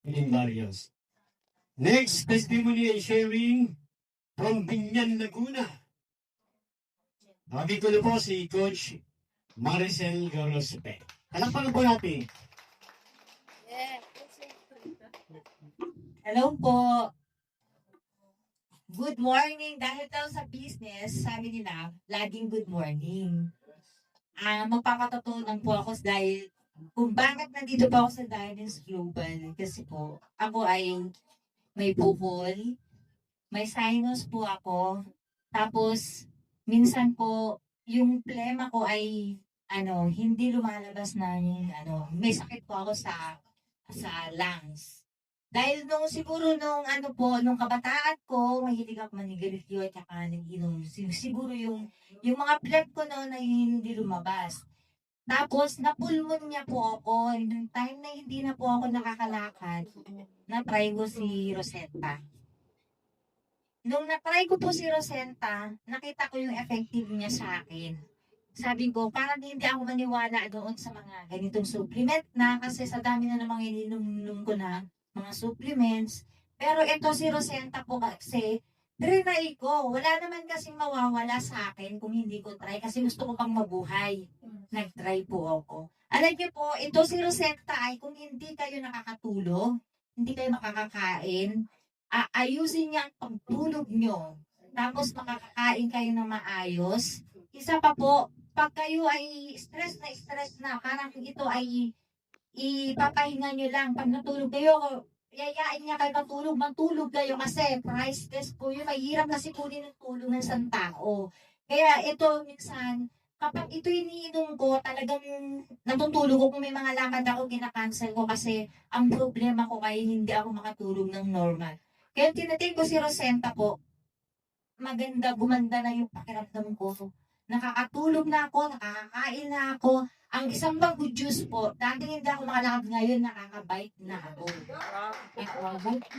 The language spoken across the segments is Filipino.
in Barrios. Next, testimony and sharing from Binyan, Laguna. Sabi ko na po si Coach Maricel Garospe. Palakpakan po natin. Hello po. Good morning. Dahil daw sa business, sabi nila, laging good morning. Magpapatutunan po ako dahil kung bakit nandito pa ako sa Diners Global. Kasi po, ako ay may bukol, may sinus po ako. Tapos, minsan po, yung plema ko ay hindi lumalabas ng may sakit po ako sa lungs. Dahil nung kabataan ko, mahilig ako manigarilyo at saka nag-inom. Siguro yung mga pleb ko noon ay hindi lumabas. Tapos, napulmonya po ako. Nung time na hindi na po ako nakakalakad, na-try ko si Rosetta. Nung na-try ko po si Rosetta, nakita ko yung effective niya sa akin. Sabi ko, parang hindi ako maniwala doon sa mga ganitong supplement na kasi sa dami na namang ininom ko na mga supplements. Pero ito si Rosenta po kasi, trinay ko. Wala naman kasing mawawala sa akin kung hindi ko try kasi gusto ko pang mabuhay. Nag-try po ako. Alam niyo po, ito si Rosenta ay kung hindi kayo nakakatulog, hindi kayo makakakain, ayusin niya ang pagtulog nyo. Tapos makakakain kayo ng maayos. Isa pa po, pag kayo ay stress na, parang ito ay ipapahinga nyo lang. Pag natulog kayo, yayain niya kayo matulog kayo kasi priceless po yun. Mahirap kasi kunin ng tulog ng isang tao. Kaya ito minsan, kapag ito iniinom ko, talagang natutulog ko kung may mga lakad ako, ginakancel ko kasi ang problema ko kaya hindi ako makatulog ng normal. Kaya tinatin ko si Rosenta po, gumanda na yung pakiramdam ko. Nakakatulog na ako, nakakakain na ako. Ang isang bago juice po, dati hindi ako makalakad ngayon, nakakabike na ako.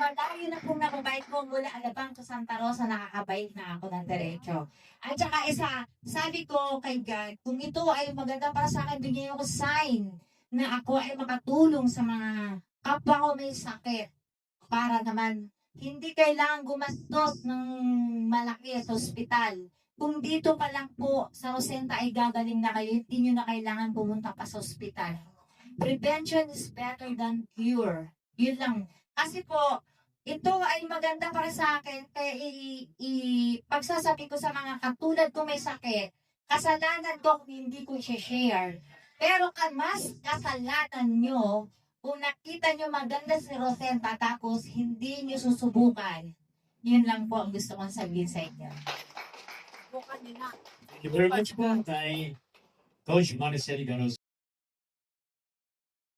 Malayo na po nakabike ko mula Alabang sa Santa Rosa, nakakabike na ako ng diretso. At saka sabi ko kay God, kung ito ay maganda para sa akin, bigyan ko sign na ako ay makatulong sa mga kapwa ko may sakit. Para naman, hindi kailangan gumastos ng malaki sa ospital. Kung dito pa lang po sa Rosenta ay gagaling na kayo, hindi nyo na kailangan pumunta pa sa ospital. Prevention is better than cure. Yun lang. Kasi po, ito ay maganda para sa akin. Kaya pagsasabi ko sa mga katulad ko may sakit, kasalanan ko kung hindi ko i-share. Pero mas kasalanan nyo kung nakita nyo maganda si Rosenta tapos hindi nyo susubukan. Yun lang po ang gusto kong sabihin sa inyo. Thank you very much po kay Coach Maricel Garospe.